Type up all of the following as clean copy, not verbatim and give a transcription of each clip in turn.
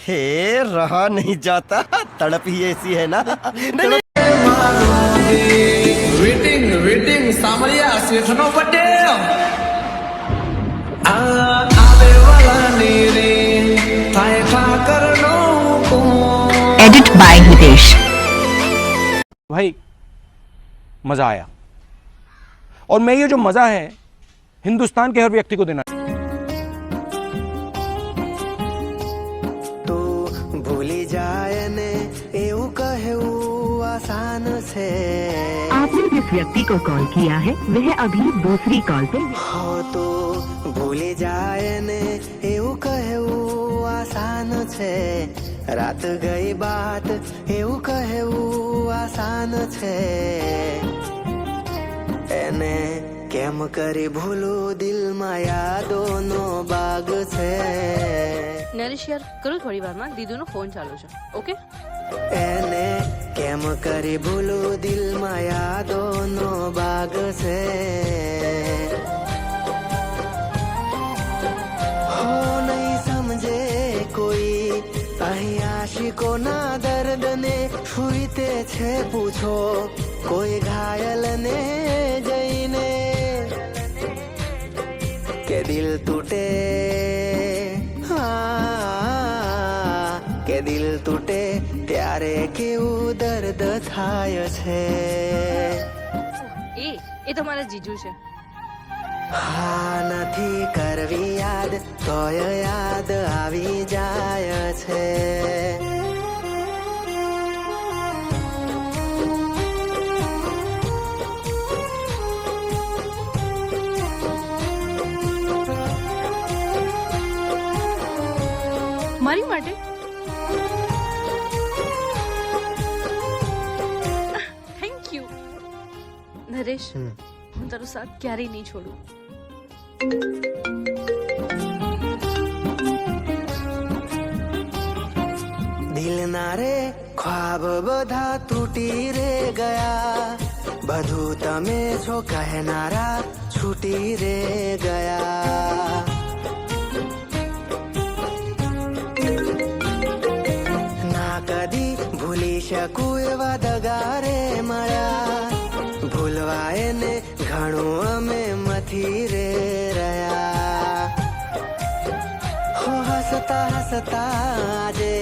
हे रहा नहीं जाता, तड़प ही ऐसी है ना। વેટિંગ વેટિંગ સાંભળ્યા શેઠનો બર્થડે આવે વાલાની રે થાય ઠાકરનો હુકમ। Edit bye Hitesh. भाई मज़ा आया और मैं ये जो मज़ा है हिंदुस्तान के हर व्यक्ति को देना। तो भूली जाए ने એવું કહેવું આસાન છે। आपने जिस व्यक्ति को कॉल किया है वह अभी दूसरी कॉल पे हो तो ભૂલી જાય ને એવું કહેવું આસાન છે। રાત ગઈ બાત એવું કહેવું આસાન છે। એને કેમ કરી ભૂલું દિલમાં યાદોનો બાગ છે। નરેશ યાર કરું થોડી વારમાં, દીદુનો ફોન ચાલુ છે, ઓકે? એને કેમ કરી ભૂલું દિલમાં યાદોનો બાગ છે। હો નહીં સમજે કોઈ અહીં આશિકોના દર્દને સુઈતે છે પૂછો કોઈ ઘાયલને જઈને કે દિલ તૂટે કે દિલ તૂટે ત્યારે કેવું દર્દ થાય છે। એ તો મારા જીજુ છે। હા નથી કરવી યાદ તોય યાદ આવી જાય છે। મારી માટે થેન્ક યુ નરેશ, હું તારો સાથ ક્યારેય નહીં છોડું। દિલના રે ખ્વાબ બધા તૂટી રે ગયા, બધું તમે છો કહેનારા છૂટી રે ગયા। ના કદી ભૂલી શકું એવા દગારે મળ્યા, ભૂલવા એને ઘણું અમે મથી રે રહ્યા। હો હસતા હસતા આજે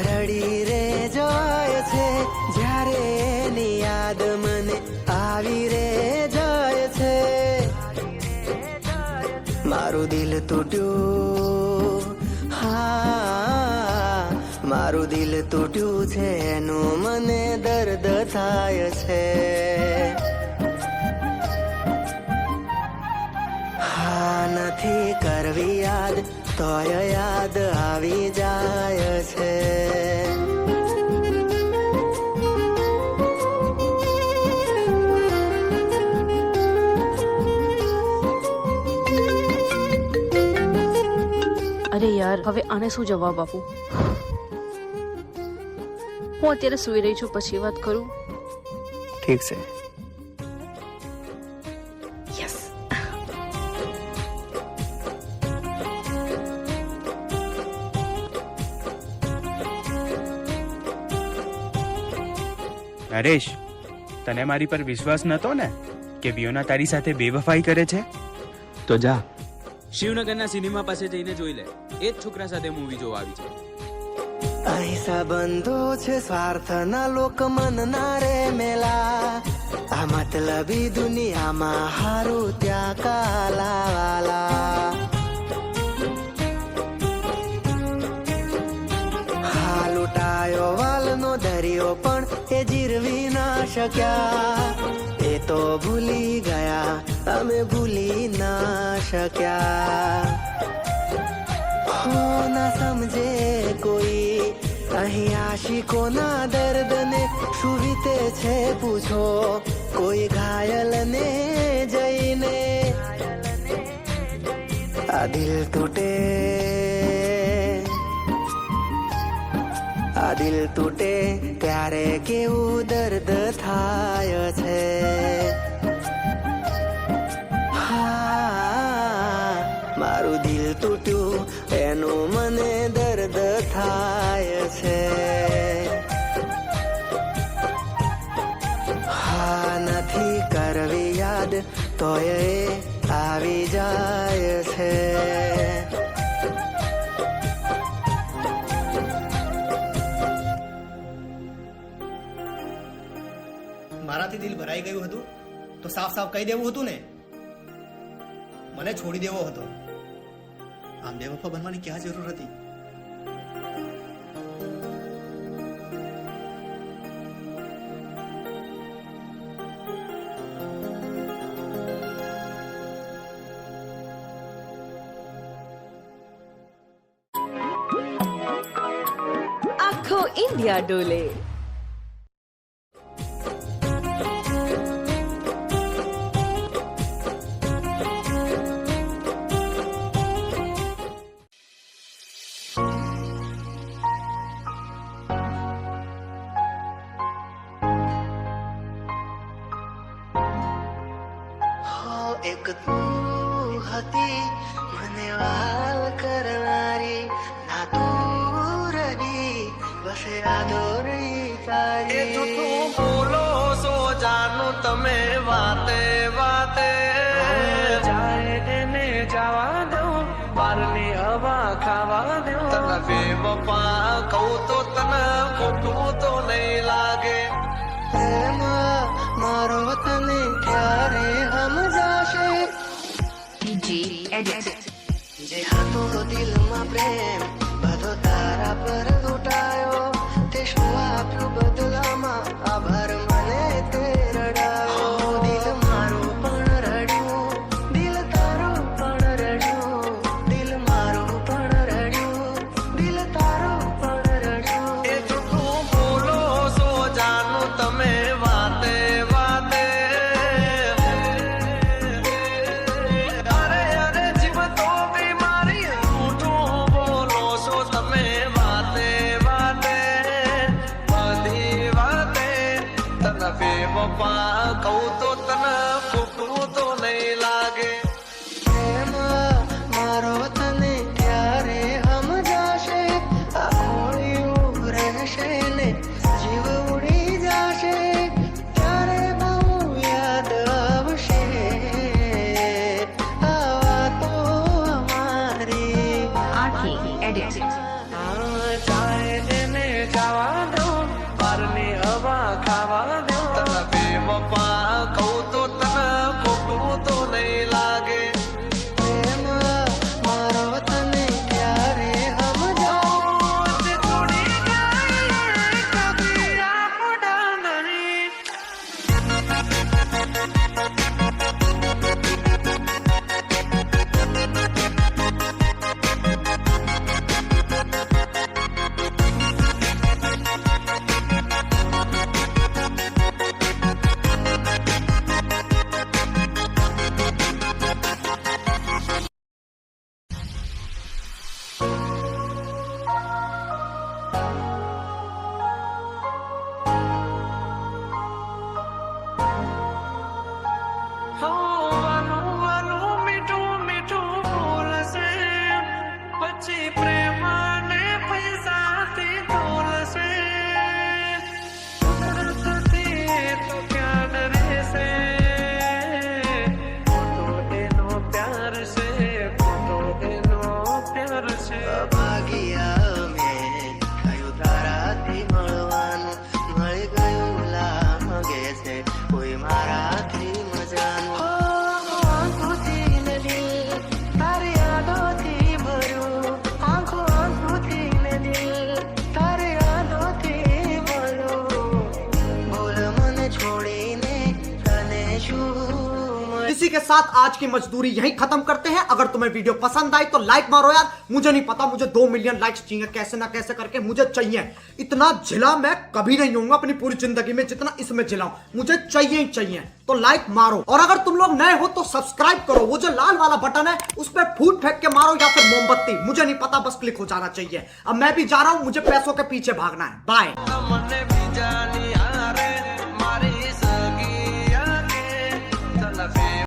રડી રે જાય છે, જ્યારે એની યાદ મને આવી રે જાય છે। મારું દિલ તૂટ્યું, હા મારું દિલ તૂટ્યું છે, એનું મને દર્દ થાય છે। હા નથી કરવી યાદ તોય યાદ આવી જાય છે। અરે યાર, હવે આને શું જવાબ આપું? હું અત્યારે સૂઈ રહી છું, પછી વાત કરું? ઠીક છે। યસ। નરેશ, તને મારી પર વિશ્વાસ નતો ને કે વિયોના તારી સાથે બેવફાઈ કરે છે? તો જા શિવનગરના સિનેમા પાસે જઈને જોઈ લે, એ જ છોકરા સાથે મૂવી જોવા આવી છે। અહીં સંબંધો છે સ્વાર્થના લોક મનના રે મેલા, આ મતલબી દુનિયામાં હારું ત્યાં કાલાવાલા। હા લૂંટાયો વાલનો દરિયો પણ એ જીરવી ના શક્યા, એ તો ભૂલી ગયા અમે ભૂલી ના શક્યા। હો ના સમજે કોઈ અહીં આશિકોના દર્દને સુવીતે છે પૂછો કોઈ ઘાયલને જઈને આ દિલ તૂટે, આ દિલ તૂટે ત્યારે કેવું દર્દ થાય છે। હા મારું દિલ તૂટ્યું એનું મને દર્દ થાય। તોય એ આવી જાય છે. મારાથી દિલ ભરાઈ ગયું હતું તો સાફ સાફ કહી દેવું હતું ને. મને છોડી દેવો હતો. આમ બેવફા બનવાની ક્યાં જરૂર હતી? આખો ઇન્ડિયા ડોલે. એક તું હતી મને વાલ કરનારી, ના તું રહી બસે આદોરી તારી. બોલો સો જાનું તમે વાતે વાતે જાય એને જવા દઉં, બારની હવા ખાવા દઉં. તને બેવફા કહું તો તને ખોટું તો નહીં લાગે. પ્રેમ મારો તને ક્યારે સમજાશે? જે હતો દિલમાં પ્રેમ બધો તારા પર લૂંટાયો, તે શું આપ્યું બદલામાં? આભાર મને તે રડાયો. દિલ મારું પણ રડ્યું, દિલ તારું પણ રડ્યું, દિલ મારું પણ રડ્યું, દિલ તારું પણ રડ્યું. એ જૂઠું બોલો સો જાનું તમે વાતે વાતે. અરે અરે જીવ તો બીમારી, જૂઠું બોલો છો તમે વાતે વાતે બધી વાતે. તને બેવફા કહું તો તને ખોટું તો નહીં લાગે. પ્રેમ મારો તને ક્યારે સમજાશે? આ ખોળિયું રહેશે ને જીવ ઉડી જશે, ત્યારે બહુ યાદ આવશે આ વાતો અમારી. ચાહે એને જવા દઉં, બારની હવા ખાવા દઉં. તને બેવફા કહું તો તને ખોટું તો નહીં લાગે. પ્રેમ મારો તને ક્યારે સમજાશે? છોડી જાય કભી આપડા નહીં. વાલું વાલું મીઠું મીઠું બોલશે, પછી પ્રેમાને પૈસાથી તોલશે. કુદરતથી તો ક્યાં રહેશે, ખોટો એનો પ્યાર છે, ખોટો એનો પ્યાર છે. ભાગ્યા મેં કયું તારાથી મળવાનું, મળી ગયું લાગે છે કોઈ મારાથી મજાનું. આંખોથી ને દિલ તારી યાદોથી ભર્યું, આંખોથી ને દિલ તારી યાદોથી ભર્યું. બોલ મને છોડીને તને શું મળ્યું? इसी के साथ आज की मजदूरी यहीं खत्म करते हैं. अगर तुम्हें वीडियो पसंद आई तो लाइक मारो यार. मुझे नहीं पता, मुझे 2 मिलियन लाइक्स चाहिए, कैसे ना कैसे करके मुझे चाहिए. इतना झिला मैं कभी नहीं होऊंगा अपनी पूरी जिंदगी में जितना इसमें झिला हूं. मुझे चाहिए ही चाहिए. तो लाइक मारो, और अगर तुम लोग नए हो तो सब्सक्राइब करो. वो जो लाल वाला बटन है उस पर फूट फेंक के मारो या फिर मोमबत्ती, मुझे नहीं पता, बस क्लिक हो जाना चाहिए. अब मैं भी जा रहा हूं, मुझे पैसों के पीछे भागना है. बाय. મને બીજા